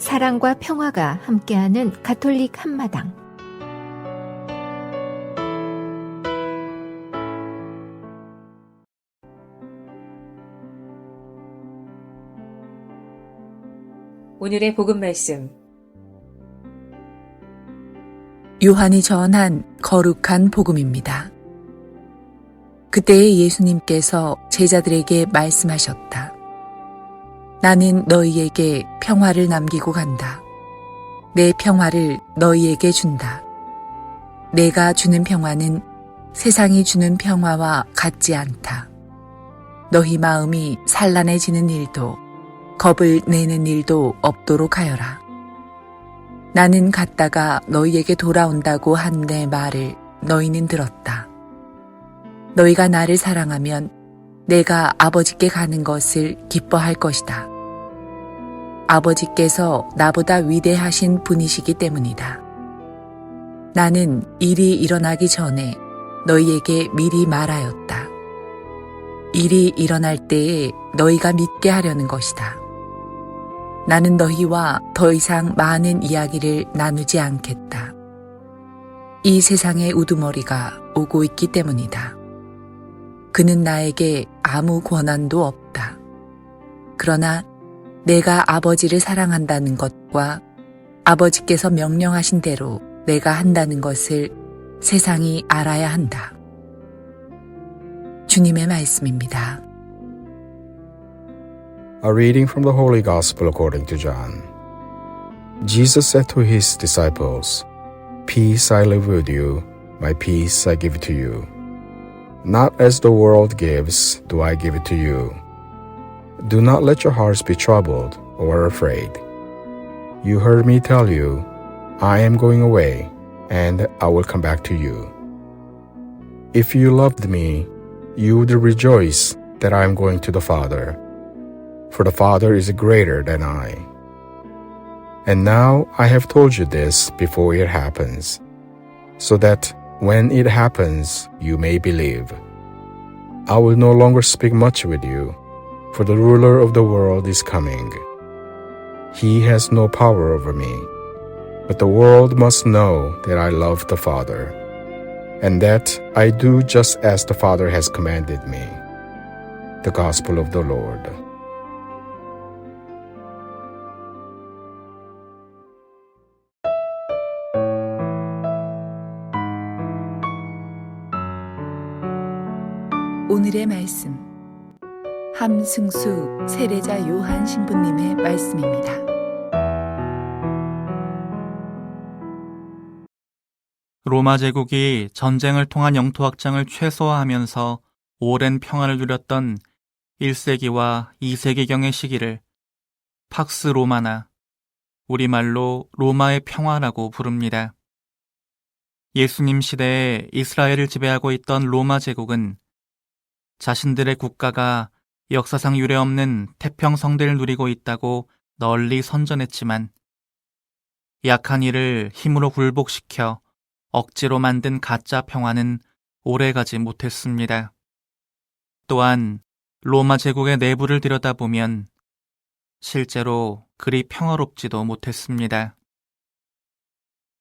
사랑과 평화가 함께하는 가톨릭 한마당. 오늘의 복음 말씀. 요한이 전한 거룩한 복음입니다. 그때에 예수님께서 제자들에게 말씀하셨다. 나는 너희에게 평화를 남기고 간다. 내 평화를 너희에게 준다. 내가 주는 평화는 세상이 주는 평화와 같지 않다. 너희 마음이 산란해지는 일도 겁을 내는 일도 없도록 하여라. 나는 갔다가 너희에게 돌아온다고 한 내 말을 너희는 들었다. 너희가 나를 사랑하면 내가 아버지께 가는 것을 기뻐할 것이다. 아버지께서 나보다 위대하신 분이시기 때문이다. 나는 일이 일어나기 전에 너희에게 미리 말하였다. 일이 일어날 때에 너희가 믿게 하려는 것이다. 나는 너희와 더 이상 많은 이야기를 나누지 않겠다. 이 세상의 우두머리가 오고 있기 때문이다. 그는 나에게 아무 권한도 없다. 그러나 내가 아버지를 사랑한다는 것과 아버지께서 명령하신 대로 내가 한다는 것을 세상이 알아야 한다. 주님의 말씀입니다. A reading from the Holy Gospel according to John. Jesus said to his disciples, "Peace I leave with you, my peace I give to you. Not as the world gives, do I give it to you. Do not let your hearts be troubled or afraid. You heard me tell you, I am going away, and I will come back to you. If you loved me, you would rejoice that I am going to the Father, for the Father is greater than I. And now I have told you this before it happens, so that when it happens, you may believe. I will no longer speak much with you, for the ruler of the world is coming. He has no power over me, but the world must know that I love the Father, and that I do just as the Father has commanded me." The Gospel of the Lord. 오늘의 말씀, 함승수 세례자 요한 신부님의 말씀입니다. 로마 제국이 전쟁을 통한 영토 확장을 최소화하면서 오랜 평화를 누렸던 1세기와 2세기경의 시기를 팍스 로마나, 우리말로 로마의 평화라고 부릅니다. 예수님 시대에 이스라엘을 지배하고 있던 로마 제국은 자신들의 국가가 역사상 유례없는 태평성대를 누리고 있다고 널리 선전했지만 약한 이를 힘으로 굴복시켜 억지로 만든 가짜 평화는 오래가지 못했습니다. 또한 로마 제국의 내부를 들여다보면 실제로 그리 평화롭지도 못했습니다.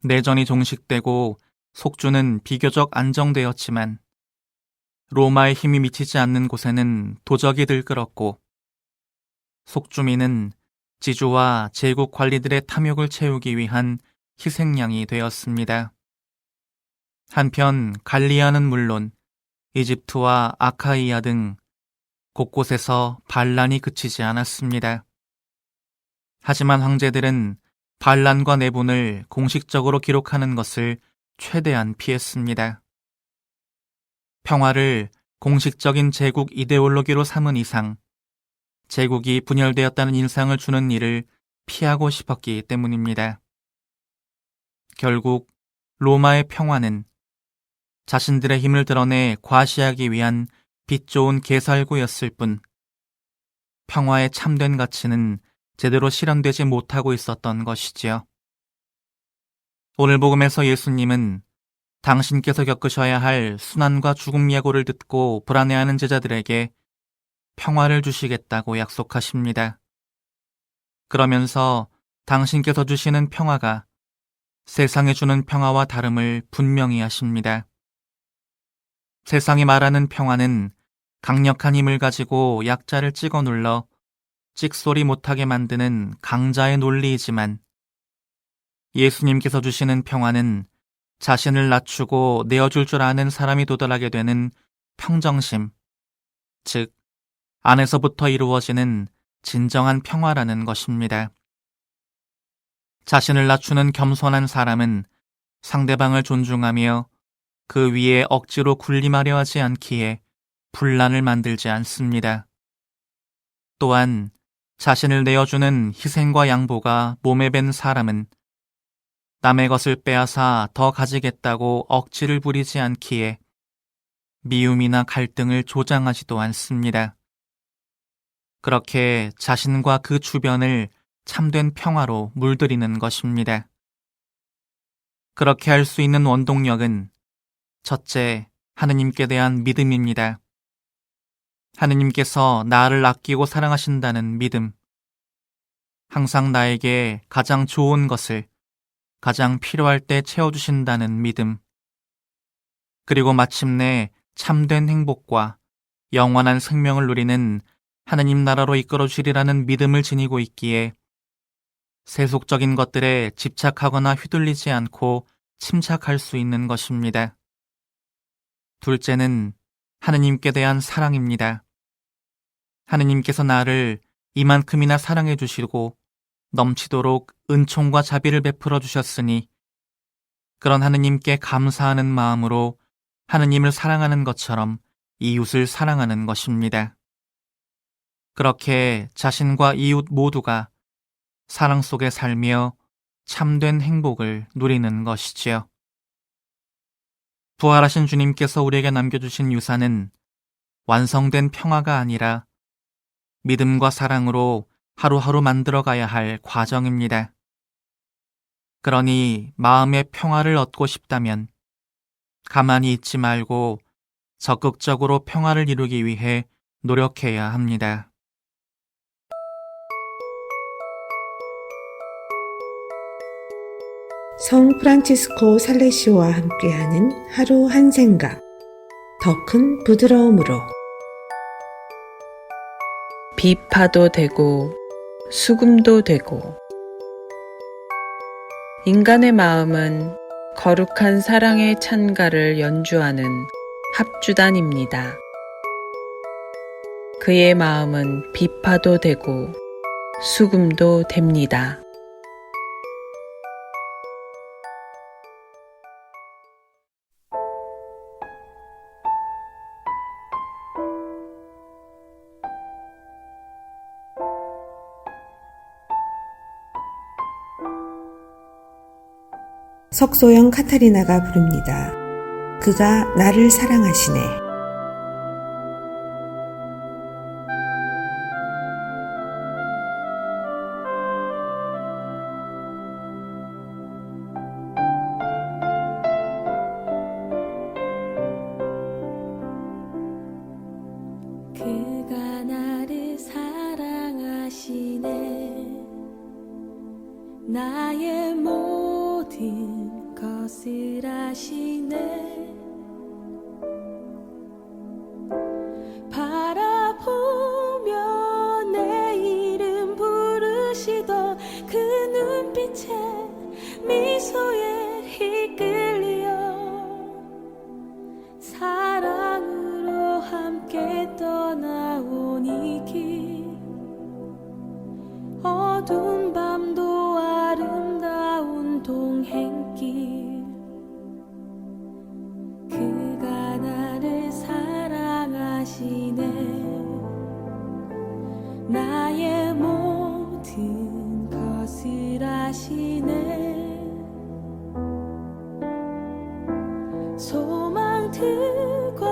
내전이 종식되고 속주는 비교적 안정되었지만 로마의 힘이 미치지 않는 곳에는 도적이 들끓었고 속주민은 지주와 제국 관리들의 탐욕을 채우기 위한 희생양이 되었습니다. 한편 갈리아는 물론 이집트와 아카이아 등 곳곳에서 반란이 그치지 않았습니다. 하지만 황제들은 반란과 내분을 공식적으로 기록하는 것을 최대한 피했습니다. 평화를 공식적인 제국 이데올로기로 삼은 이상 제국이 분열되었다는 인상을 주는 일을 피하고 싶었기 때문입니다. 결국 로마의 평화는 자신들의 힘을 드러내 과시하기 위한 빛 좋은 개살구였을 뿐 평화의 참된 가치는 제대로 실현되지 못하고 있었던 것이지요. 오늘 복음에서 예수님은 당신께서 겪으셔야 할 순환과 죽음 예고를 듣고 불안해하는 제자들에게 평화를 주시겠다고 약속하십니다. 그러면서 당신께서 주시는 평화가 세상에 주는 평화와 다름을 분명히 하십니다. 세상이 말하는 평화는 강력한 힘을 가지고 약자를 찍어 눌러 찍소리 못하게 만드는 강자의 논리이지만 예수님께서 주시는 평화는 자신을 낮추고 내어줄 줄 아는 사람이 도달하게 되는 평정심, 즉 안에서부터 이루어지는 진정한 평화라는 것입니다. 자신을 낮추는 겸손한 사람은 상대방을 존중하며 그 위에 억지로 군림하려 하지 않기에 분란을 만들지 않습니다. 또한 자신을 내어주는 희생과 양보가 몸에 밴 사람은 남의 것을 빼앗아 더 가지겠다고 억지를 부리지 않기에 미움이나 갈등을 조장하지도 않습니다. 그렇게 자신과 그 주변을 참된 평화로 물들이는 것입니다. 그렇게 할 수 있는 원동력은 첫째, 하느님께 대한 믿음입니다. 하느님께서 나를 아끼고 사랑하신다는 믿음. 항상 나에게 가장 좋은 것을 가장 필요할 때 채워주신다는 믿음. 그리고 마침내 참된 행복과 영원한 생명을 누리는 하느님 나라로 이끌어 주리라는 믿음을 지니고 있기에 세속적인 것들에 집착하거나 휘둘리지 않고 침착할 수 있는 것입니다. 둘째는 하느님께 대한 사랑입니다. 하느님께서 나를 이만큼이나 사랑해 주시고 넘치도록 은총과 자비를 베풀어 주셨으니 그런 하느님께 감사하는 마음으로 하느님을 사랑하는 것처럼 이웃을 사랑하는 것입니다. 그렇게 자신과 이웃 모두가 사랑 속에 살며 참된 행복을 누리는 것이지요. 부활하신 주님께서 우리에게 남겨주신 유산은 완성된 평화가 아니라 믿음과 사랑으로 하루하루 만들어가야 할 과정입니다. 그러니 마음의 평화를 얻고 싶다면 가만히 있지 말고 적극적으로 평화를 이루기 위해 노력해야 합니다. 성 프란치스코 살레시오와 함께하는 하루 한 생각, 더 큰 부드러움으로. 비파도 되고 수금도 되고 인간의 마음은 거룩한 사랑의 찬가를 연주하는 합주단입니다. 그의 마음은 비파도 되고 수금도 됩니다. 석소영 카타리나가 부릅니다. 그가 나를 사랑하시네. 그가 나를 사랑하시네. 나의 모든 것을 아시네. 바라보며 내 이름 부르시던 그 눈빛에 미소에 이끌려 사랑으로 함께 떠나온 이 길, 어두운 밤도 아름다운 동행길. 그가 나를 사랑하시네. 나의 모든 것을 아시네. 소망들과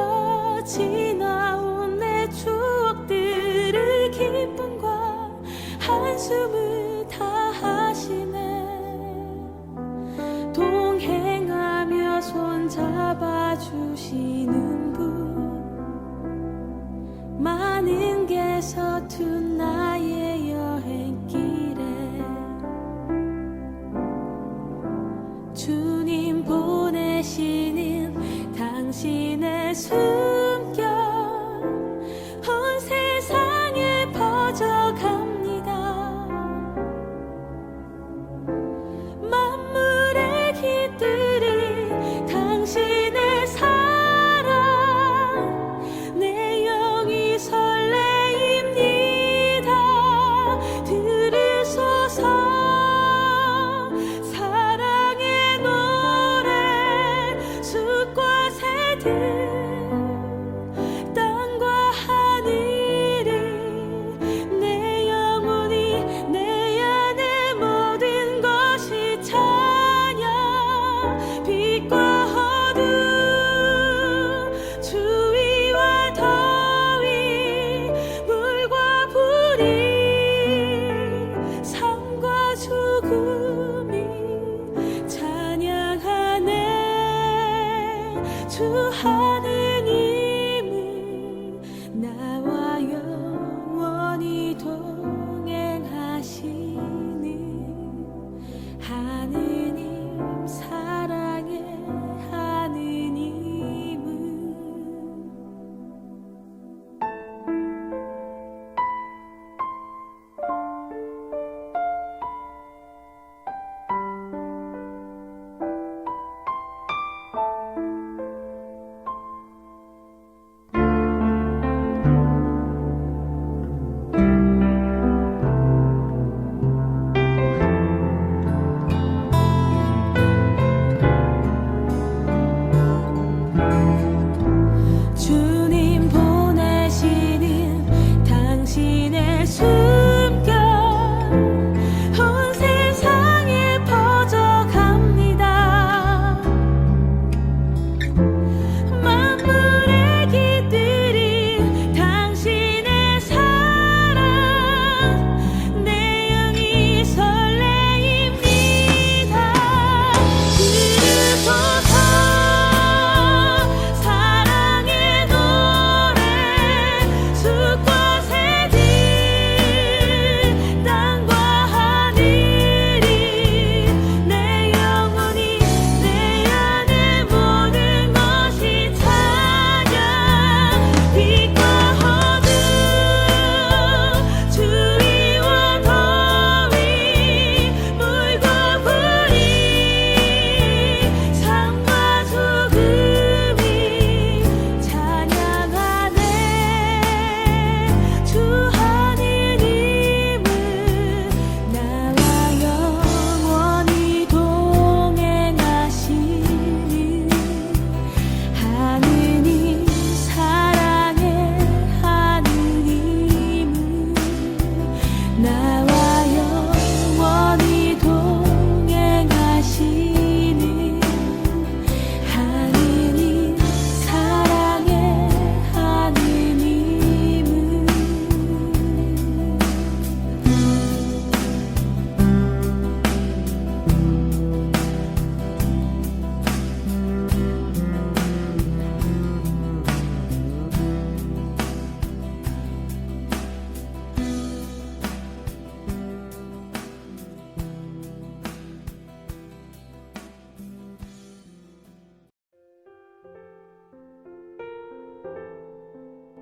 지나온 내 추억들을 기쁨과 한숨을 다하시네. 동행하며 손잡아주시는 분, 많은 게 서툰 나의 여행길에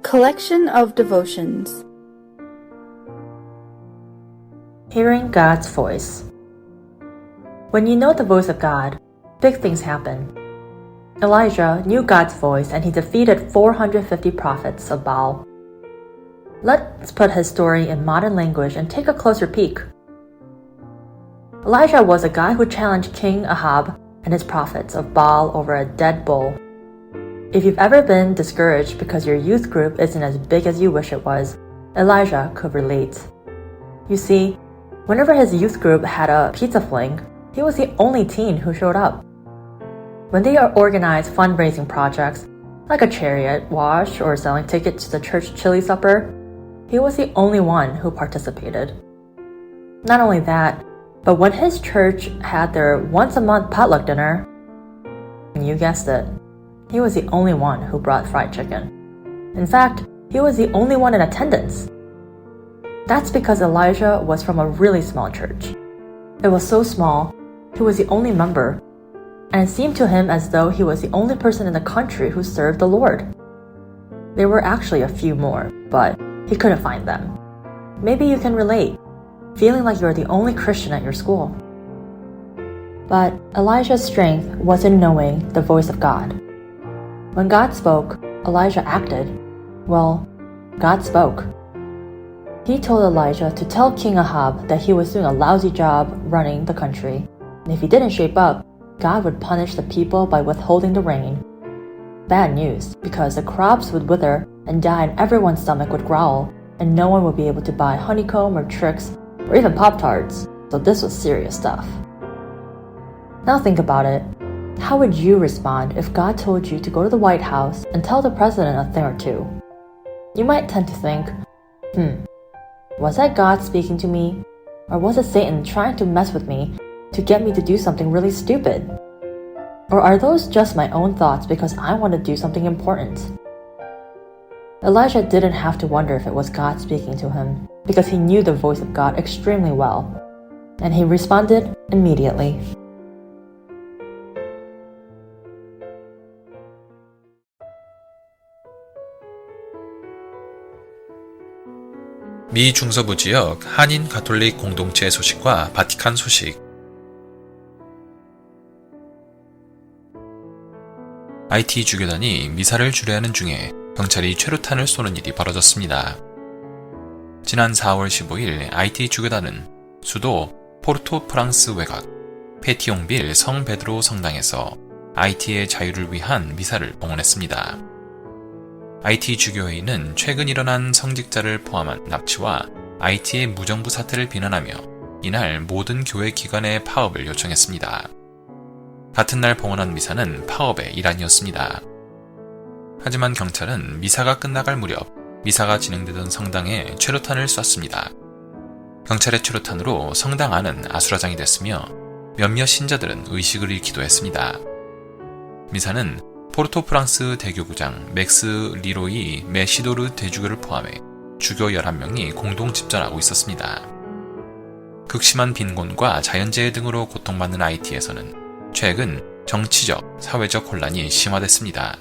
collection of devotions. Hearing God's voice. When you know the voice of God, big things happen. Elijah knew God's voice and he defeated 450 prophets of Baal. Let's put his story in modern language and take a closer peek. Elijah was a guy who challenged King Ahab and his prophets of Baal over a dead bull. If you've ever been discouraged because your youth group isn't as big as you wish it was, Elijah could relate. You see, whenever his youth group had a pizza fling, he was the only teen who showed up. When they organized fundraising projects, like a chariot wash or selling tickets to the church chili supper, he was the only one who participated. Not only that, but when his church had their once-a-month potluck dinner, you guessed it, he was the only one who brought fried chicken. In fact, he was the only one in attendance. That's because Elijah was from a really small church. It was so small, he was the only member, and it seemed to him as though he was the only person in the country who served the Lord. There were actually a few more, but he couldn't find them. Maybe you can relate, feeling like you're the only Christian at your school. But Elijah's strength was in knowing the voice of God. When God spoke, Elijah acted. Well, God spoke. He told Elijah to tell King Ahab that he was doing a lousy job running the country, and if he didn't shape up, God would punish the people by withholding the rain. Bad news, because the crops would wither and die and everyone's stomach would growl, and no one would be able to buy honeycomb or tricks or even Pop-Tarts, so this was serious stuff. Now think about it. How would you respond if God told you to go to the White House and tell the president a thing or two? You might tend to think, was that God speaking to me? Or was it Satan trying to mess with me to get me to do something really stupid? Or are those just my own thoughts because I want to do something important? Elijah didn't have to wonder if it was God speaking to him, because he knew the voice of God extremely well, and he responded immediately. 미 중서부 지역 한인 가톨릭 공동체 소식과 바티칸 소식. IT 주교단이 미사를 주례하는 중에 경찰이 최루탄을 쏘는 일이 벌어졌습니다. 지난 4월 15일 IT 주교단은 수도 포르토 프랑스 외곽 페티옹빌 성 베드로 성당에서 IT의 자유를 위한 미사를 봉헌했습니다. IT 주교회의는 최근 일어난 성직자를 포함한 납치와 IT의 무정부 사태를 비난하며 이날 모든 교회 기관의 파업을 요청했습니다. 같은 날 봉헌한 미사는 파업의 일환이었습니다. 하지만 경찰은 미사가 끝나갈 무렵 미사가 진행되던 성당에 최루탄을 쐈습니다. 경찰의 최루탄으로 성당 안은 아수라장이 됐으며 몇몇 신자들은 의식을 잃기도 했습니다. 미사는 포르토 프랑스 대교구장 맥스 리로이 메시도르 대주교를 포함해 주교 11명이 공동 집전하고 있었습니다. 극심한 빈곤과 자연재해 등으로 고통받는 IT에서는 최근 정치적, 사회적 혼란이 심화됐습니다.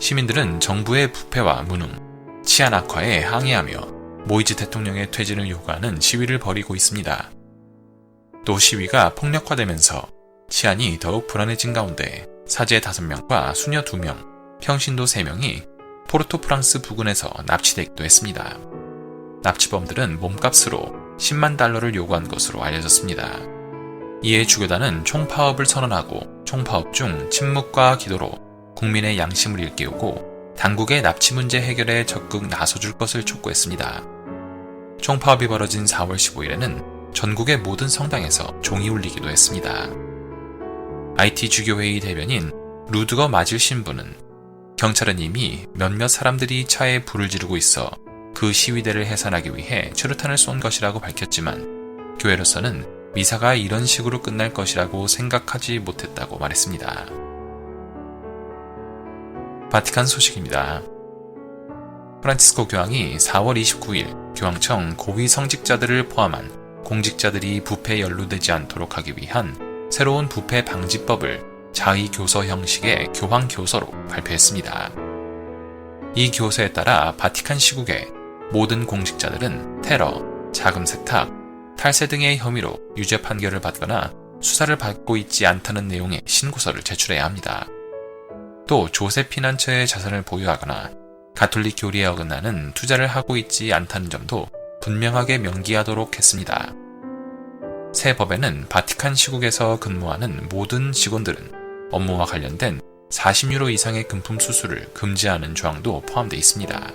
시민들은 정부의 부패와 무능, 치안 악화에 항의하며 모이즈 대통령의 퇴진을 요구하는 시위를 벌이고 있습니다. 또 시위가 폭력화되면서 치안이 더욱 불안해진 가운데 사제 5명과 수녀 2명, 평신도 3명이 포르토 프랑스 부근에서 납치되기도 했습니다. 납치범들은 몸값으로 10만 달러를 요구한 것으로 알려졌습니다. 이에 주교단은 총파업을 선언하고 총파업 중 침묵과 기도로 국민의 양심을 일깨우고 당국의 납치 문제 해결에 적극 나서줄 것을 촉구했습니다. 총파업이 벌어진 4월 15일에는 전국의 모든 성당에서 종이 울리기도 했습니다. IT 주교회의 대변인 루드거 마질 신부는 경찰은 이미 몇몇 사람들이 차에 불을 지르고 있어 그 시위대를 해산하기 위해 최루탄을 쏜 것이라고 밝혔지만 교회로서는 미사가 이런 식으로 끝날 것이라고 생각하지 못했다고 말했습니다. 바티칸 소식입니다. 프란치스코 교황이 4월 29일 교황청 고위 성직자들을 포함한 공직자들이 부패에 연루되지 않도록 하기 위한 새로운 부패 방지법을 자의 교서 형식의 교황 교서로 발표했습니다. 이 교서에 따라 바티칸 시국의 모든 공직자들은 테러, 자금 세탁, 탈세 등의 혐의로 유죄 판결을 받거나 수사를 받고 있지 않다는 내용의 신고서를 제출해야 합니다. 또 조세 피난처의 자산을 보유하거나 가톨릭 교리에 어긋나는 투자를 하고 있지 않다는 점도 분명하게 명기하도록 했습니다. 새 법에는 바티칸 시국에서 근무하는 모든 직원들은 업무와 관련된 40유로 이상의 금품 수수를 금지하는 조항도 포함되어 있습니다.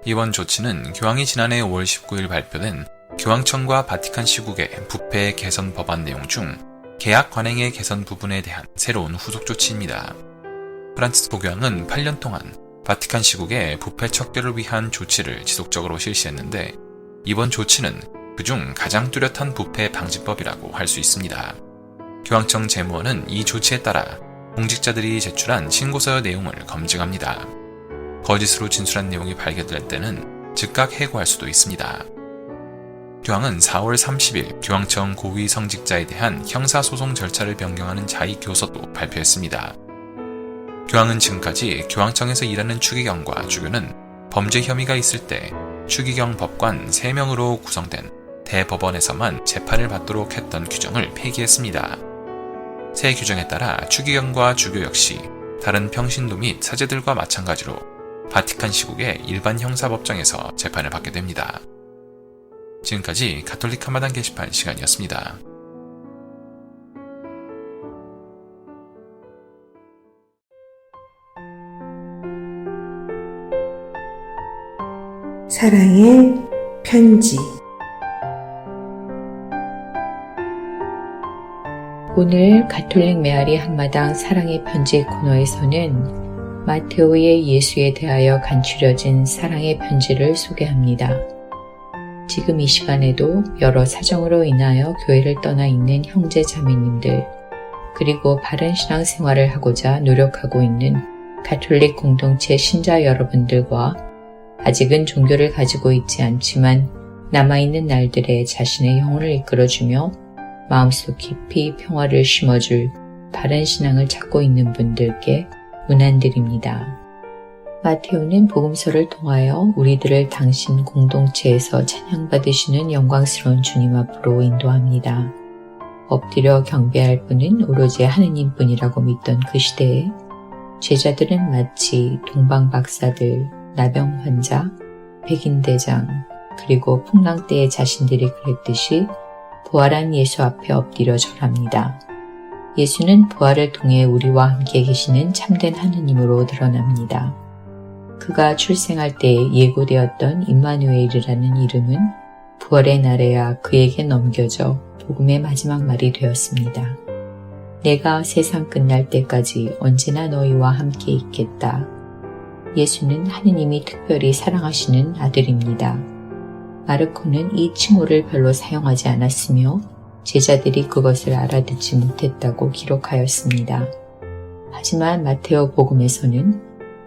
이번 조치는 교황이 지난해 5월 19일 발표된 교황청과 바티칸 시국의 부패 개선 법안 내용 중 계약 관행의 개선 부분에 대한 새로운 후속 조치입니다. 프란치스코 교황은 8년 동안 바티칸 시국의 부패 척결을 위한 조치를 지속적으로 실시했는데 이번 조치는 그중 가장 뚜렷한 부패 방지법이라고 할 수 있습니다. 교황청 재무원은 이 조치에 따라 공직자들이 제출한 신고서의 내용을 검증합니다. 거짓으로 진술한 내용이 발견될 때는 즉각 해고할 수도 있습니다. 교황은 4월 30일 교황청 고위 성직자에 대한 형사소송 절차를 변경하는 자의교서도 발표했습니다. 교황은 지금까지 교황청에서 일하는 추기경과 주교는 범죄 혐의가 있을 때 추기경 법관 3명으로 구성된 대법원에서만 재판을 받도록 했던 규정을 폐기했습니다. 새 규정에 따라 추기경과 주교 역시 다른 평신도 및 사제들과 마찬가지로 바티칸 시국의 일반 형사법정에서 재판을 받게 됩니다. 지금까지 가톨릭 한마당 게시판 시간이었습니다. 사랑의 편지. 오늘 가톨릭 메아리 한마당 사랑의 편지 코너에서는 마테오의 예수에 대하여 간추려진 사랑의 편지를 소개합니다. 지금 이 시간에도 여러 사정으로 인하여 교회를 떠나 있는 형제 자매님들, 그리고 바른 신앙생활을 하고자 노력하고 있는 가톨릭 공동체 신자 여러분들과 아직은 종교를 가지고 있지 않지만 남아있는 날들에 자신의 영혼을 이끌어주며 마음속 깊이 평화를 심어줄 바른 신앙을 찾고 있는 분들께 문안드립니다. 마테오는 복음서를 통하여 우리들을 당신 공동체에서 찬양받으시는 영광스러운 주님 앞으로 인도합니다. 엎드려 경배할 분은 오로지 하느님뿐이라고 믿던 그 시대에 제자들은 마치 동방박사들, 나병 환자, 백인대장, 그리고 풍랑 때의 자신들이 그랬듯이 부활한 예수 앞에 엎드려 절합니다. 예수는 부활을 통해 우리와 함께 계시는 참된 하느님으로 드러납니다. 그가 출생할 때에 예고되었던 임마누엘이라는 이름은 부활의 날에야 그에게 넘겨져 복음의 마지막 말이 되었습니다. 내가 세상 끝날 때까지 언제나 너희와 함께 있겠다. 예수는 하느님이 특별히 사랑하시는 아들입니다. 마르코는 이 칭호를 별로 사용하지 않았으며 제자들이 그것을 알아듣지 못했다고 기록하였습니다. 하지만 마테오 복음에서는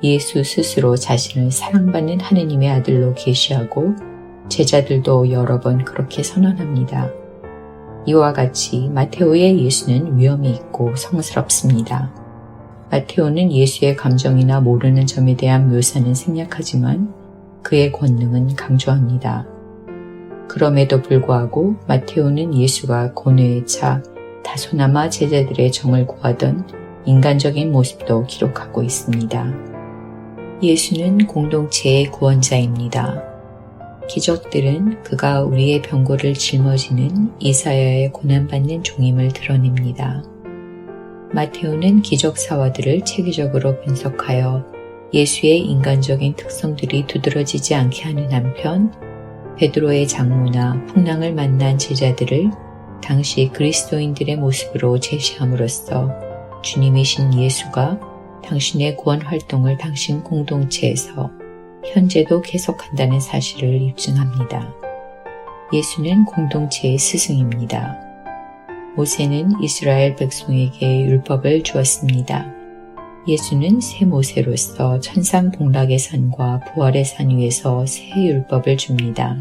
예수 스스로 자신을 사랑받는 하느님의 아들로 계시하고 제자들도 여러 번 그렇게 선언합니다. 이와 같이 마테오의 예수는 위엄이 있고 성스럽습니다. 마테오는 예수의 감정이나 모르는 점에 대한 묘사는 생략하지만 그의 권능은 강조합니다. 그럼에도 불구하고 마테오는 예수가 고뇌에 차 다소나마 제자들의 정을 구하던 인간적인 모습도 기록하고 있습니다. 예수는 공동체의 구원자입니다. 기적들은 그가 우리의 병고를 짊어지는 이사야의 고난받는 종임을 드러냅니다. 마테오는 기적 사화들을 체계적으로 분석하여 예수의 인간적인 특성들이 두드러지지 않게 하는 한편 베드로의 장모나 풍랑을 만난 제자들을 당시 그리스도인들의 모습으로 제시함으로써 주님이신 예수가 당신의 구원 활동을 당신 공동체에서 현재도 계속한다는 사실을 입증합니다. 예수는 공동체의 스승입니다. 모세는 이스라엘 백성에게 율법을 주었습니다. 예수는 새 모세로서 천상복락의 산과 부활의 산 위에서 새 율법을 줍니다.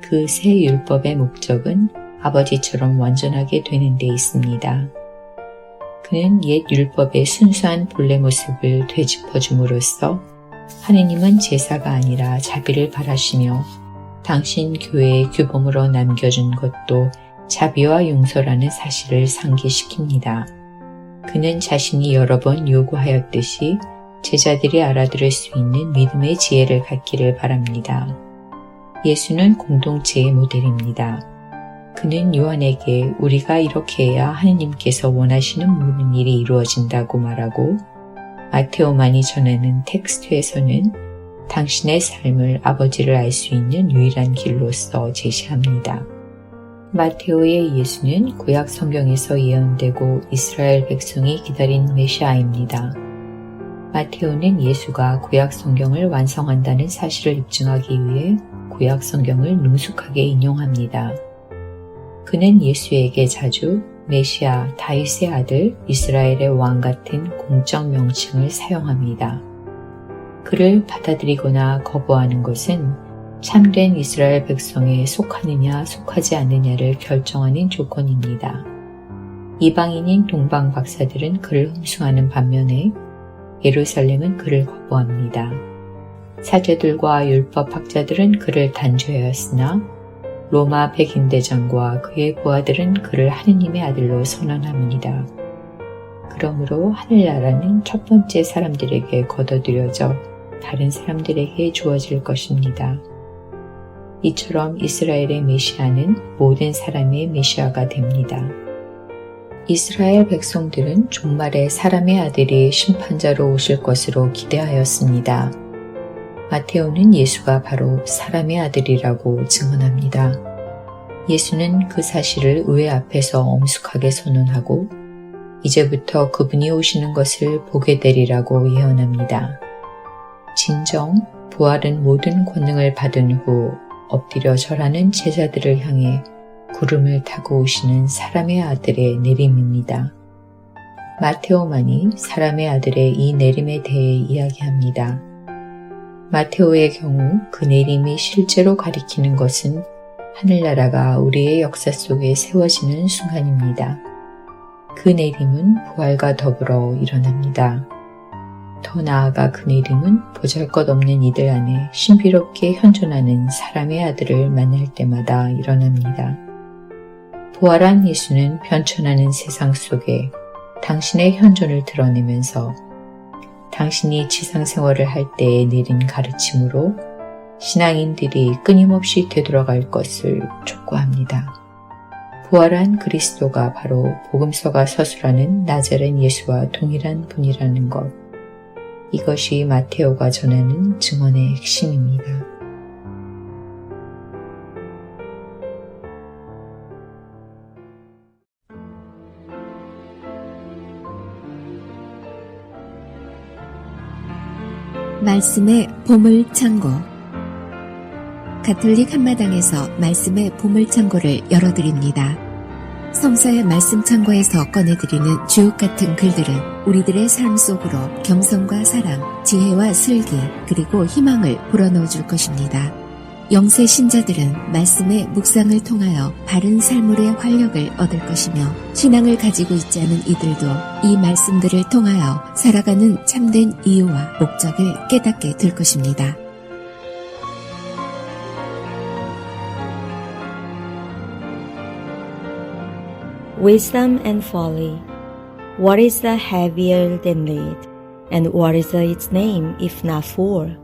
그 새 율법의 목적은 아버지처럼 완전하게 되는 데 있습니다. 그는 옛 율법의 순수한 본래 모습을 되짚어줌으로써 하느님은 제사가 아니라 자비를 바라시며 당신 교회의 규범으로 남겨준 것도 자비와 용서라는 사실을 상기시킵니다. 그는 자신이 여러 번 요구하였듯이 제자들이 알아들을 수 있는 믿음의 지혜를 갖기를 바랍니다. 예수는 공동체의 모델입니다. 그는 요한에게 우리가 이렇게 해야 하느님께서 원하시는 모든 일이 이루어진다고 말하고, 마테오만이 전하는 텍스트에서는 당신의 삶을 아버지를 알 수 있는 유일한 길로서 제시합니다. 마테오의 예수는 구약 성경에서 예언되고 이스라엘 백성이 기다린 메시아입니다. 마테오는 예수가 구약 성경을 완성한다는 사실을 입증하기 위해 구약 성경을 능숙하게 인용합니다. 그는 예수에게 자주 메시아, 다윗의 아들, 이스라엘의 왕 같은 공적 명칭을 사용합니다. 그를 받아들이거나 거부하는 것은 참된 이스라엘 백성에 속하느냐 속하지 않느냐를 결정하는 조건입니다. 이방인인 동방 박사들은 그를 흠숭하는 반면에 예루살렘은 그를 거부합니다. 사제들과 율법학자들은 그를 단죄하였으나 로마 백인대장과 그의 부하들은 그를 하느님의 아들로 선언합니다. 그러므로 하늘나라는 첫 번째 사람들에게 거둬들여져 다른 사람들에게 주어질 것입니다. 이처럼 이스라엘의 메시아는 모든 사람의 메시아가 됩니다. 이스라엘 백성들은 종말에 사람의 아들이 심판자로 오실 것으로 기대하였습니다. 마테오는 예수가 바로 사람의 아들이라고 증언합니다. 예수는 그 사실을 의회 앞에서 엄숙하게 선언하고 이제부터 그분이 오시는 것을 보게 되리라고 예언합니다. 진정 부활은 모든 권능을 받은 후 엎드려 절하는 제자들을 향해 구름을 타고 오시는 사람의 아들의 내림입니다. 마테오만이 사람의 아들의 이 내림에 대해 이야기합니다. 마테오의 경우 그 내림이 실제로 가리키는 것은 하늘나라가 우리의 역사 속에 세워지는 순간입니다. 그 내림은 부활과 더불어 일어납니다. 더 나아가 그 내림은 보잘것없는 이들 안에 신비롭게 현존하는 사람의 아들을 만날 때마다 일어납니다. 부활한 예수는 변천하는 세상 속에 당신의 현존을 드러내면서 당신이 지상생활을 할 때에 내린 가르침으로 신앙인들이 끊임없이 되돌아갈 것을 촉구합니다. 부활한 그리스도가 바로 복음서가 서술하는 나자렛 예수와 동일한 분이라는 것. 이것이 마테오가 전하는 증언의 핵심입니다. 말씀의 보물창고. 가톨릭 한마당에서 말씀의 보물창고를 열어드립니다. 성서의 말씀창고에서 꺼내드리는 주옥같은 글들은 우리들의 삶 속으로 겸손과 사랑, 지혜와 슬기, 그리고 희망을 불어넣어 줄 것입니다. 영세 신자들은 말씀의 묵상을 통하여 바른 삶의 활력을 얻을 것이며, 신앙을 가지고 있지 않은 이들도 이 말씀들을 통하여 살아가는 참된 이유와 목적을 깨닫게 될 것입니다. Wisdom and folly. What is the heavier than lead? And what is its name if not four?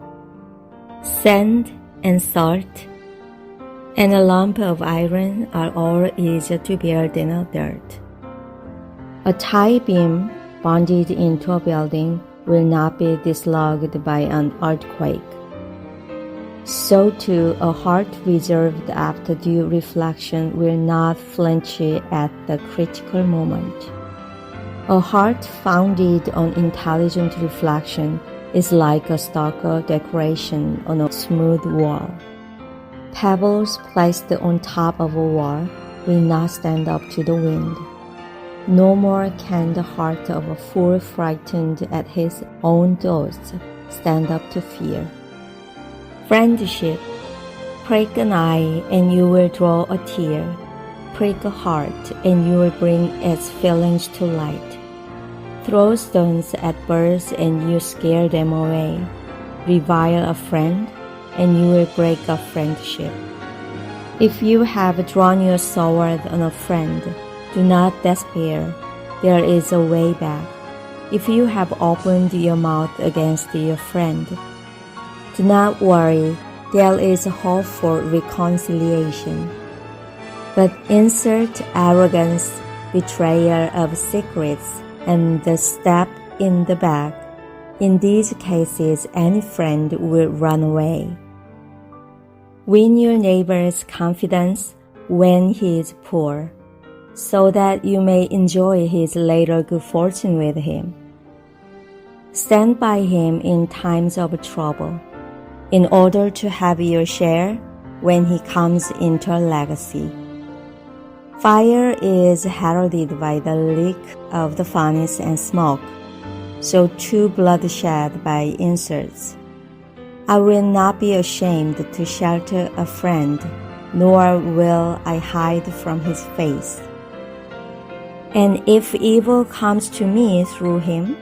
Sand and salt and a lump of iron are all easier to bear than a dirt. A tie beam bonded into a building will not be dislodged by an earthquake. So too, a heart reserved after due reflection will not flinch at the critical moment. A heart founded on intelligent reflection is like a stucco decoration on a smooth wall. Pebbles placed on top of a wall will not stand up to the wind. No more can the heart of a fool frightened at his own thoughts stand up to fear. Friendship. Prick an eye and you will draw a tear. Prick a heart and you will bring its feelings to light. Throw stones at birds and you scare them away. revile a friend, and you will break a friendship. If you have drawn your sword on a friend, do not despair. There is a way back. If you have opened your mouth against your friend, do not worry. There is hope for reconciliation. But insert arrogance, betrayal of secrets, and the stab in the back. In these cases, any friend will run away. Win your neighbor's confidence when he is poor, so that you may enjoy his later good fortune with him. Stand by him in times of trouble, in order to have your share when he comes into a legacy. Fire is heralded by the leak of the furnace and smoke, so too bloodshed by insults. I will not be ashamed to shelter a friend, nor will I hide from his face. And if evil comes to me through him,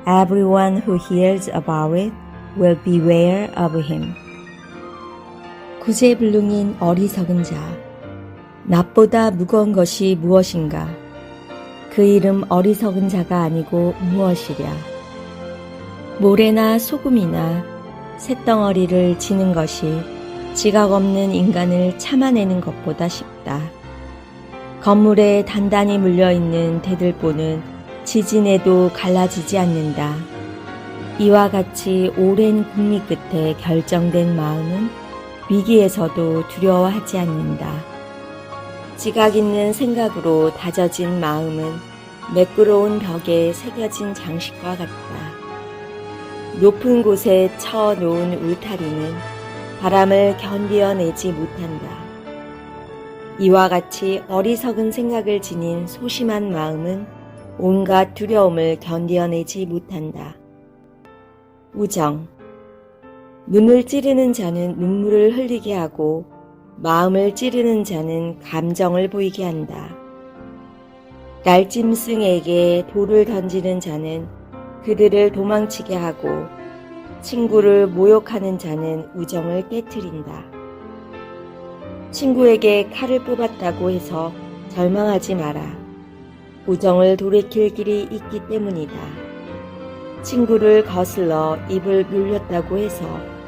everyone who hears about it will beware of him. 구제불능인 어리석은 자, 낫보다 무거운 것이 무엇인가? 그 이름 어리석은 자가 아니고 무엇이랴? 모래나 소금이나 쇳덩어리를 지는 것이 지각 없는 인간을 참아내는 것보다 쉽다. 건물에 단단히 물려있는 대들보는 지진에도 갈라지지 않는다. 이와 같이 오랜 궁리 끝에 결정된 마음은 위기에서도 두려워하지 않는다. 지각 있는 생각으로 다져진 마음은 매끄러운 벽에 새겨진 장식과 같다. 높은 곳에 쳐놓은 울타리는 바람을 견디어내지 못한다. 이와 같이 어리석은 생각을 지닌 소심한 마음은 온갖 두려움을 견디어내지 못한다. 우정. 눈을 찌르는 자는 눈물을 흘리게 하고 마음을 찌르는 자는 감정을 보이게 한다. 날짐승에게 돌을 던지는 자는 그들을 도망치게 하고 친구를 모욕하는 자는 우정을 깨트린다. 친구에게 칼을 뽑았다고 해서 절망하지 마라. 우정을 돌이킬 길이 있기 때문이다. 친구를 거슬러 입을 물렸다고 해서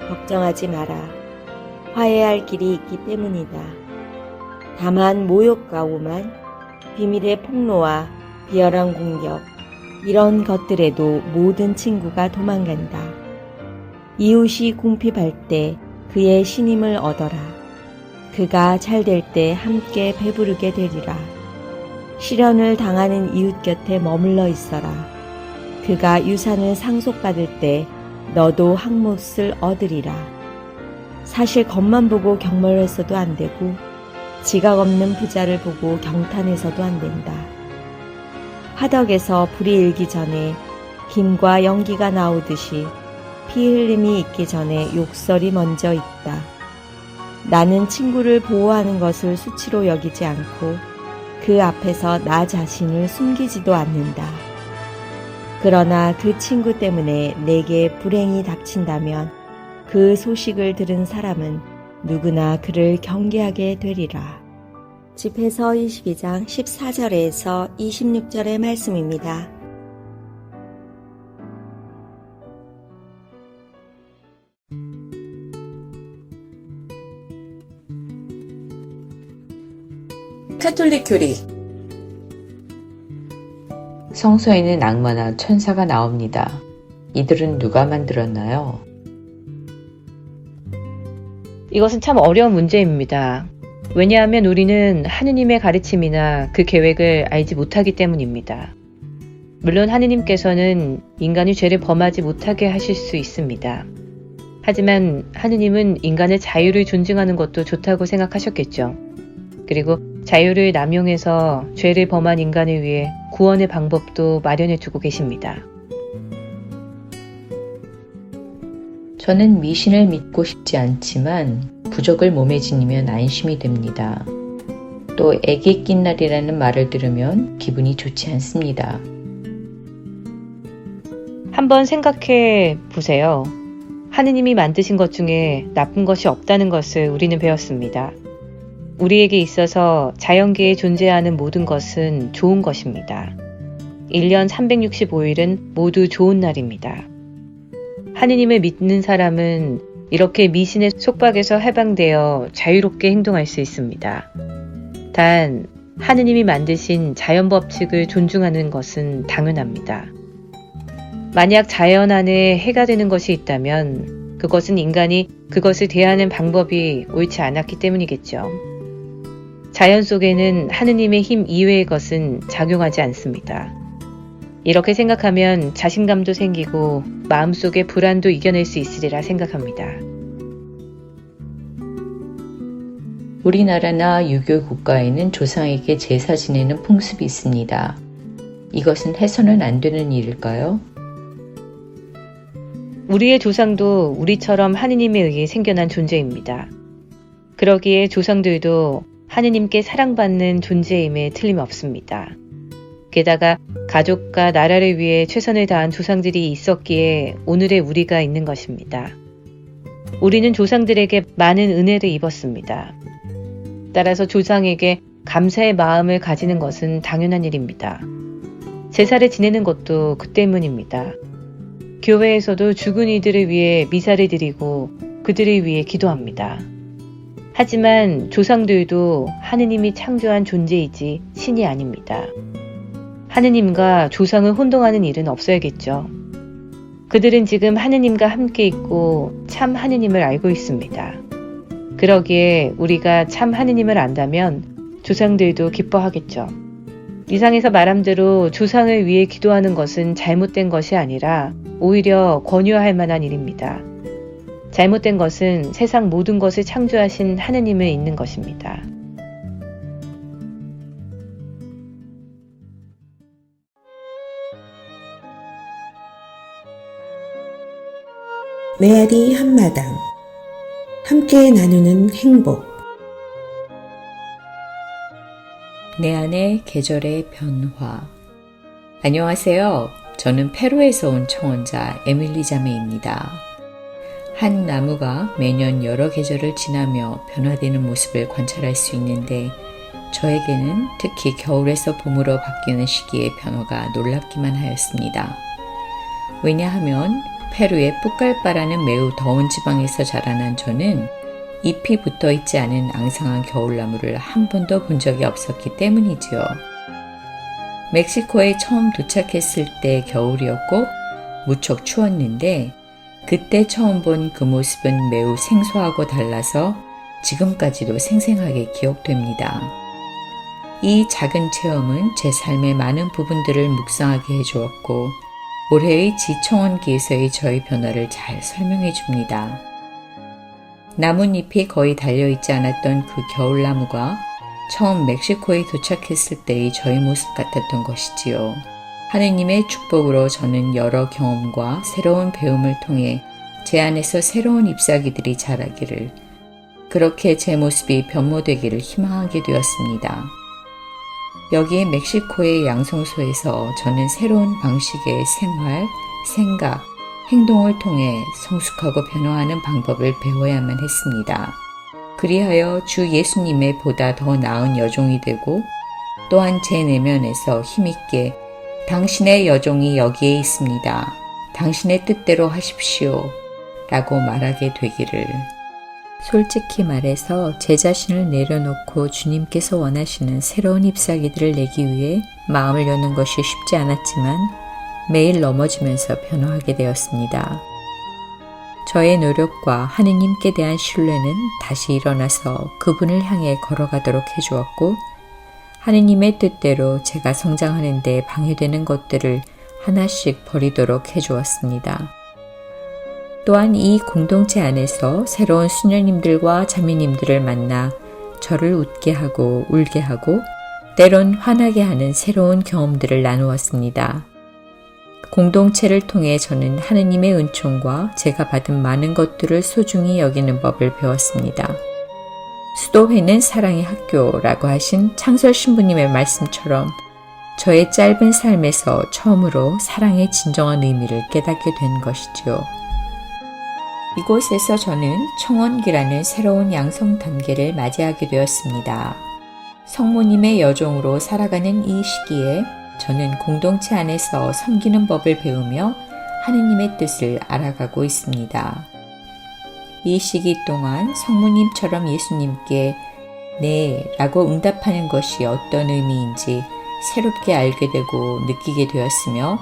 걱정하지 마라. 화해할 길이 있기 때문이다. 다만 모욕과 오만, 비밀의 폭로와 비열한 공격, 이런 것들에도 모든 친구가 도망간다. 이웃이 궁핍할 때 그의 신임을 얻어라. 그가 잘 될 때 함께 배부르게 되리라. 시련을 당하는 이웃 곁에 머물러 있어라. 그가 유산을 상속받을 때 너도 한 몫을 얻으리라. 사실 겉만 보고 경멸해서도 안 되고 지각 없는 부자를 보고 경탄해서도 안 된다. 화덕에서 불이 일기 전에 김과 연기가 나오듯이 피 흘림이 있기 전에 욕설이 먼저 있다. 나는 친구를 보호하는 것을 수치로 여기지 않고 그 앞에서 나 자신을 숨기지도 않는다. 그러나 그 친구 때문에 내게 불행이 닥친다면 그 소식을 들은 사람은 누구나 그를 경계하게 되리라. 집회서 22장 14절에서 26절의 말씀입니다. 카톨릭 교리. 성서에는 악마나 천사가 나옵니다. 이들은 누가 만들었나요? 이것은 참 어려운 문제입니다. 왜냐하면 우리는 하느님의 가르침이나 그 계획을 알지 못하기 때문입니다. 물론 하느님께서는 인간이 죄를 범하지 못하게 하실 수 있습니다. 하지만 하느님은 인간의 자유를 존중하는 것도 좋다고 생각하셨겠죠. 그리고 자유를 남용해서 죄를 범한 인간을 위해 구원의 방법도 마련해 두고 계십니다. 저는 미신을 믿고 싶지 않지만 부적을 몸에 지니면 안심이 됩니다. 또 애기 낀 날이라는 말을 들으면 기분이 좋지 않습니다. 한번 생각해 보세요. 하느님이 만드신 것 중에 나쁜 것이 없다는 것을 우리는 배웠습니다. 우리에게 있어서 자연계에 존재하는 모든 것은 좋은 것입니다. 1년 365일은 모두 좋은 날입니다. 하느님을 믿는 사람은 이렇게 미신의 속박에서 해방되어 자유롭게 행동할 수 있습니다. 단, 하느님이 만드신 자연 법칙을 존중하는 것은 당연합니다. 만약 자연 안에 해가 되는 것이 있다면 그것은 인간이 그것을 대하는 방법이 옳지 않았기 때문이겠죠. 자연 속에는 하느님의 힘 이외의 것은 작용하지 않습니다. 이렇게 생각하면 자신감도 생기고 마음속의 불안도 이겨낼 수 있으리라 생각합니다. 우리나라나 유교 국가에는 조상에게 제사 지내는 풍습이 있습니다. 이것은 해서는 안 되는 일일까요? 우리의 조상도 우리처럼 하느님에 의해 생겨난 존재입니다. 그러기에 조상들도 하느님께 사랑받는 존재임에 틀림없습니다. 게다가 가족과 나라를 위해 최선을 다한 조상들이 있었기에 오늘의 우리가 있는 것입니다. 우리는 조상들에게 많은 은혜를 입었습니다. 따라서 조상에게 감사의 마음을 가지는 것은 당연한 일입니다. 제사를 지내는 것도 그 때문입니다. 교회에서도 죽은 이들을 위해 미사를 드리고 그들을 위해 기도합니다. 하지만 조상들도 하느님이 창조한 존재이지 신이 아닙니다. 하느님과 조상을 혼동하는 일은 없어야겠죠. 그들은 지금 하느님과 함께 있고 참 하느님을 알고 있습니다. 그러기에 우리가 참 하느님을 안다면 조상들도 기뻐하겠죠. 이상에서 말한 대로 조상을 위해 기도하는 것은 잘못된 것이 아니라 오히려 권유할 만한 일입니다. 잘못된 것은 세상 모든 것을 창조하신 하느님을 잊는 것입니다. 메아리 한마당 함께 나누는 행복 내 안의 계절의 변화. 안녕하세요. 저는 페루에서 온 청혼자 에밀리 자매입니다. 한 나무가 매년 여러 계절을 지나며 변화되는 모습을 관찰할 수 있는데 저에게는 특히 겨울에서 봄으로 바뀌는 시기의 변화가 놀랍기만 하였습니다. 왜냐하면 페루의 뿌깔바라는 매우 더운 지방에서 자라난 저는 잎이 붙어있지 않은 앙상한 겨울나무를 한 번도 본 적이 없었기 때문이지요. 멕시코에 처음 도착했을 때 겨울이었고 무척 추웠는데 그때 처음 본 그 모습은 매우 생소하고 달라서 지금까지도 생생하게 기억됩니다. 이 작은 체험은 제 삶의 많은 부분들을 묵상하게 해주었고 올해의 지청원기에서의 저의 변화를 잘 설명해 줍니다. 나뭇잎이 거의 달려있지 않았던 그 겨울나무가 처음 멕시코에 도착했을 때의 저의 모습 같았던 것이지요. 하느님의 축복으로 저는 여러 경험과 새로운 배움을 통해 제 안에서 새로운 잎사귀들이 자라기를, 그렇게 제 모습이 변모되기를 희망하게 되었습니다. 여기 멕시코의 양성소에서 저는 새로운 방식의 생활, 생각, 행동을 통해 성숙하고 변화하는 방법을 배워야만 했습니다. 그리하여 주 예수님의 보다 더 나은 여종이 되고 또한 제 내면에서 힘있게 당신의 여종이 여기에 있습니다. 당신의 뜻대로 하십시오. 라고 말하게 되기를. 솔직히 말해서 제 자신을 내려놓고 주님께서 원하시는 새로운 잎사귀들을 내기 위해 마음을 여는 것이 쉽지 않았지만 매일 넘어지면서 변화하게 되었습니다. 저의 노력과 하느님께 대한 신뢰는 다시 일어나서 그분을 향해 걸어가도록 해주었고 하느님의 뜻대로 제가 성장하는 데 방해되는 것들을 하나씩 버리도록 해주었습니다. 또한 이 공동체 안에서 새로운 수녀님들과 자매님들을 만나 저를 웃게 하고 울게 하고 때론 화나게 하는 새로운 경험들을 나누었습니다. 공동체를 통해 저는 하느님의 은총과 제가 받은 많은 것들을 소중히 여기는 법을 배웠습니다. 수도회는 사랑의 학교라고 하신 창설 신부님의 말씀처럼 저의 짧은 삶에서 처음으로 사랑의 진정한 의미를 깨닫게 된 것이지요. 이곳에서 저는 청원기라는 새로운 양성 단계를 맞이하게 되었습니다. 성모님의 여종으로 살아가는 이 시기에 저는 공동체 안에서 섬기는 법을 배우며 하느님의 뜻을 알아가고 있습니다. 이 시기 동안 성모님처럼 예수님께 네 라고 응답하는 것이 어떤 의미인지 새롭게 알게 되고 느끼게 되었으며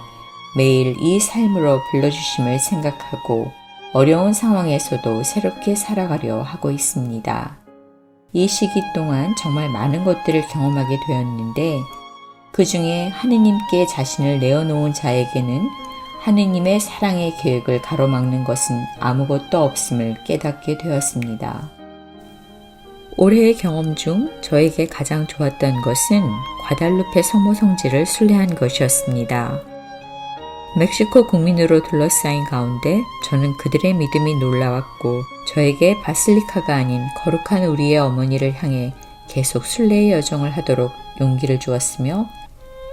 매일 이 삶으로 불러주심을 생각하고 어려운 상황에서도 새롭게 살아가려 하고 있습니다. 이 시기 동안 정말 많은 것들을 경험하게 되었는데 그 중에 하느님께 자신을 내어놓은 자에게는 하느님의 사랑의 계획을 가로막는 것은 아무것도 없음을 깨닫게 되었습니다. 올해의 경험 중 저에게 가장 좋았던 것은 과달루페 성모 성지를 순례한 것이었습니다. 멕시코 국민으로 둘러싸인 가운데 저는 그들의 믿음이 놀라웠고 저에게 바실리카가 아닌 거룩한 우리의 어머니를 향해 계속 순례의 여정을 하도록 용기를 주었으며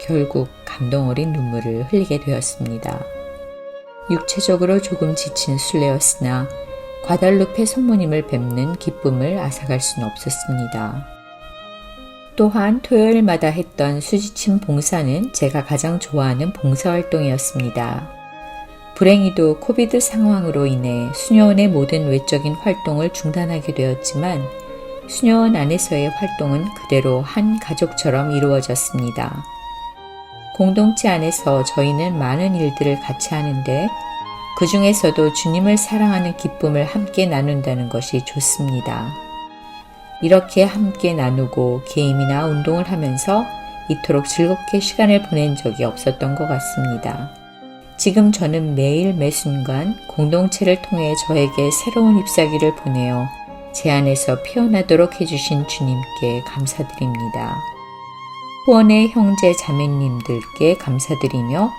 결국 감동 어린 눈물을 흘리게 되었습니다. 육체적으로 조금 지친 순례였으나 과달루페 성모님을 뵙는 기쁨을 앗아갈 수는 없었습니다. 또한 토요일마다 했던 수지침 봉사는 제가 가장 좋아하는 봉사활동이었습니다. 불행히도 코비드 상황으로 인해 수녀원의 모든 외적인 활동을 중단하게 되었지만 수녀원 안에서의 활동은 그대로 한 가족처럼 이루어졌습니다. 공동체 안에서 저희는 많은 일들을 같이 하는데 그 중에서도 주님을 사랑하는 기쁨을 함께 나눈다는 것이 좋습니다. 이렇게 함께 나누고 게임이나 운동을 하면서 이토록 즐겁게 시간을 보낸 적이 없었던 것 같습니다. 지금 저는 매일 매순간 공동체를 통해 저에게 새로운 잎사귀를 보내어 제 안에서 피어나도록 해주신 주님께 감사드립니다. 후원의 형제 자매님들께 감사드리며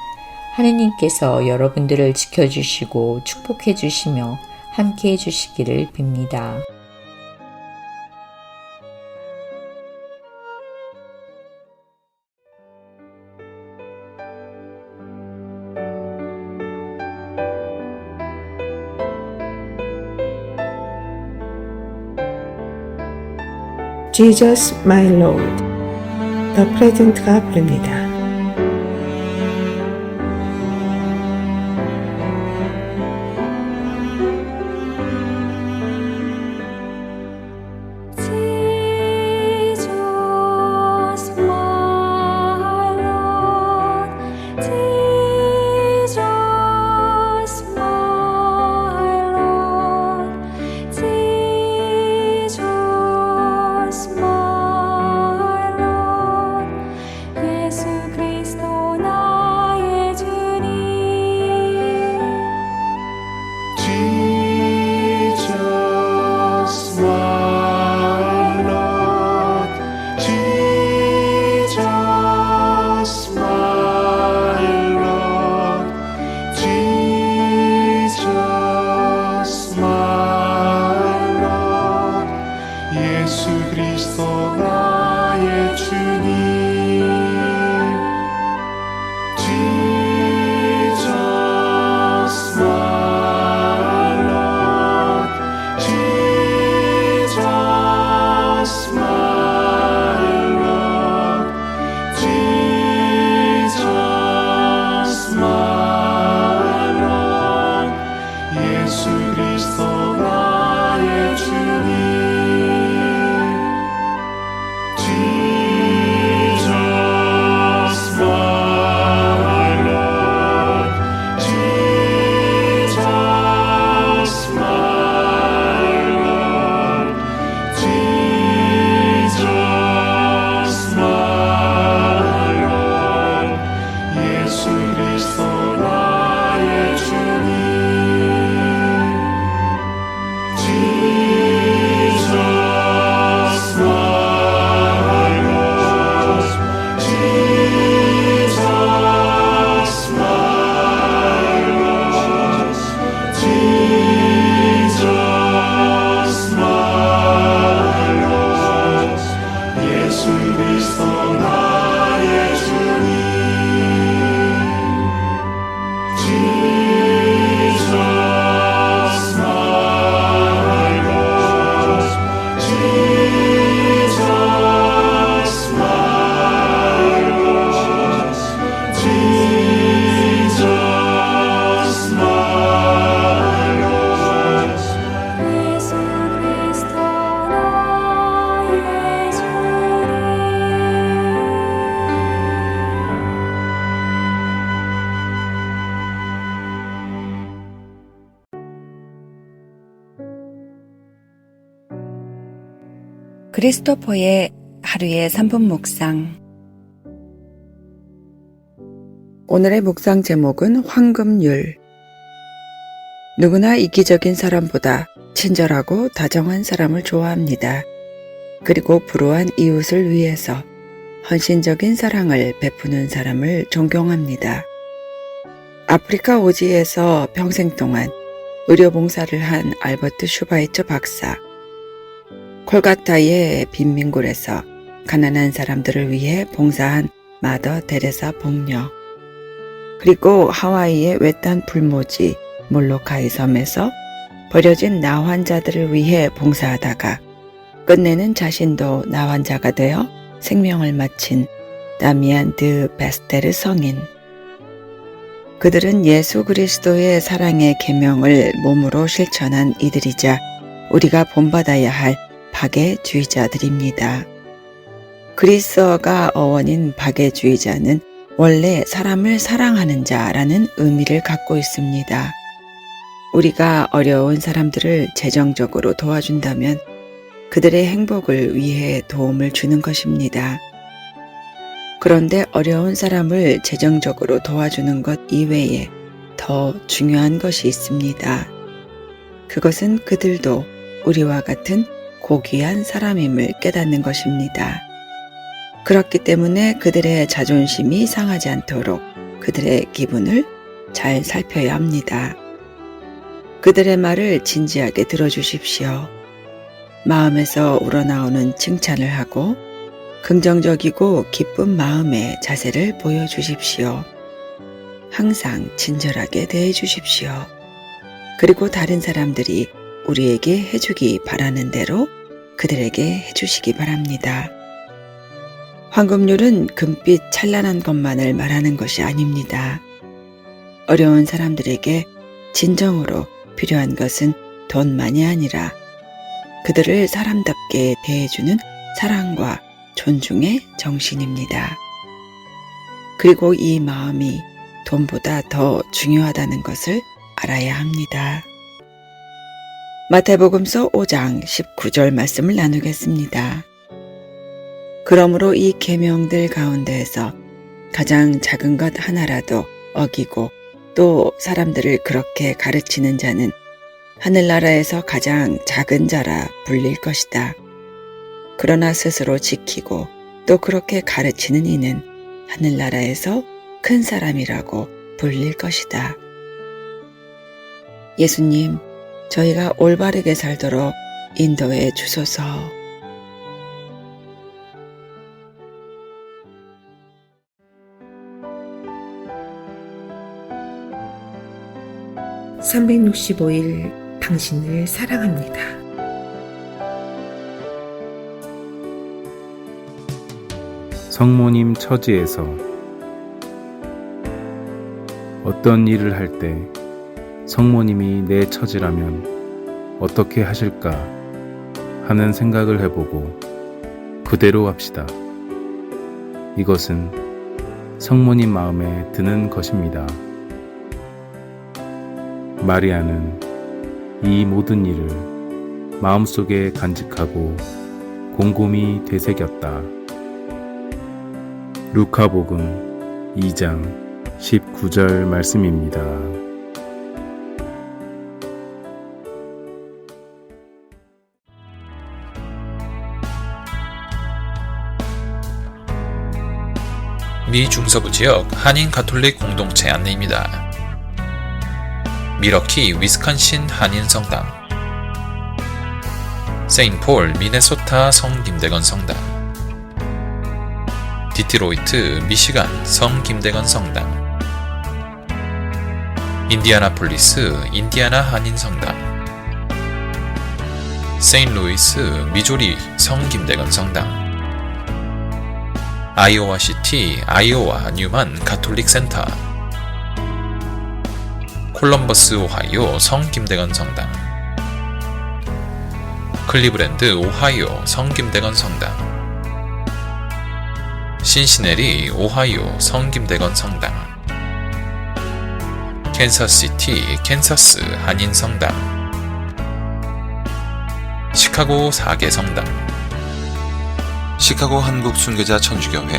하느님께서 여러분들을 지켜주시고 축복해 주시며 함께 해주시기를 빕니다. Jesus my Lord, 더 프레젠트가 부릅니다. 크리스토퍼의 하루의 3분 묵상. 오늘의 묵상 제목은 황금률. 누구나 이기적인 사람보다 친절하고 다정한 사람을 좋아합니다. 그리고 불우한 이웃을 위해서 헌신적인 사랑을 베푸는 사람을 존경합니다. 아프리카 오지에서 평생 동안 의료봉사를 한 알버트 슈바이처 박사, 콜가타의 빈민굴에서 가난한 사람들을 위해 봉사한 마더 데레사 복녀, 그리고 하와이의 외딴 불모지 몰로카이 섬에서 버려진 나환자들을 위해 봉사하다가 끝내는 자신도 나환자가 되어 생명을 마친 다미안 드 베스테르 성인. 그들은 예수 그리스도의 사랑의 계명을 몸으로 실천한 이들이자 우리가 본받아야 할 박애주의자들입니다. 그리스어가 어원인 박애주의자는 원래 사람을 사랑하는 자라는 의미를 갖고 있습니다. 우리가 어려운 사람들을 재정적으로 도와준다면 그들의 행복을 위해 도움을 주는 것입니다. 그런데 어려운 사람을 재정적으로 도와주는 것 이외에 더 중요한 것이 있습니다. 그것은 그들도 우리와 같은 고귀한 사람임을 깨닫는 것입니다. 그렇기 때문에 그들의 자존심이 상하지 않도록 그들의 기분을 잘 살펴야 합니다. 그들의 말을 진지하게 들어주십시오. 마음에서 우러나오는 칭찬을 하고 긍정적이고 기쁜 마음의 자세를 보여주십시오. 항상 친절하게 대해주십시오. 그리고 다른 사람들이 우리에게 해주기 바라는 대로 그들에게 해주시기 바랍니다. 황금률은 금빛 찬란한 것만을 말하는 것이 아닙니다. 어려운 사람들에게 진정으로 필요한 것은 돈만이 아니라 그들을 사람답게 대해주는 사랑과 존중의 정신입니다. 그리고 이 마음이 돈보다 더 중요하다는 것을 알아야 합니다. 마태복음서 5장 19절 말씀을 나누겠습니다. 그러므로 이 계명들 가운데에서 가장 작은 것 하나라도 어기고 또 사람들을 그렇게 가르치는 자는 하늘나라에서 가장 작은 자라 불릴 것이다. 그러나 스스로 지키고 또 그렇게 가르치는 이는 하늘나라에서 큰 사람이라고 불릴 것이다. 예수님, 저희가 올바르게 살도록 인도해 주소서. (365일) 당신을 사랑합니다. 성모님 처지에서 어떤 일을 할 때 성모님이 내 처지라면 어떻게 하실까 하는 생각을 해보고 그대로 합시다. 이것은 성모님 마음에 드는 것입니다. 마리아는 이 모든 일을 마음속에 간직하고 곰곰이 되새겼다. 루카복음 2장 19절 말씀입니다. 미 중서부 지역 한인 가톨릭 공동체 안내입니다. 미러키 위스콘신 한인 성당, 세인폴 미네소타 성 김대건 성당, 디트로이트 미시간 성 김대건 성당, 인디아나폴리스 인디아나 한인 성당, 세인루이스 미조리 성 김대건 성당, 아이오와 시티 아이오와 뉴만 가톨릭 센터, 콜럼버스 오하이오 성 김대건 성당, 클리브랜드 오하이오 성 김대건 성당, 신시내리 오하이오 성 김대건 성당, 캔서스시티 캔서스 한인 성당, 시카고 4개 성당, 시카고 한국 순교자 천주교회,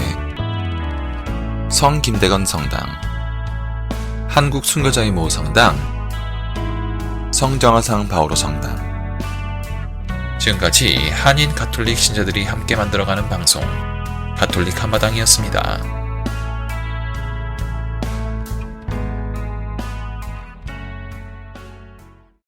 성 김대건 성당, 한국 순교자의 모 성당, 성정화상 바오로 성당. 지금까지 한인 가톨릭 신자들이 함께 만들어가는 방송 가톨릭 한마당이었습니다.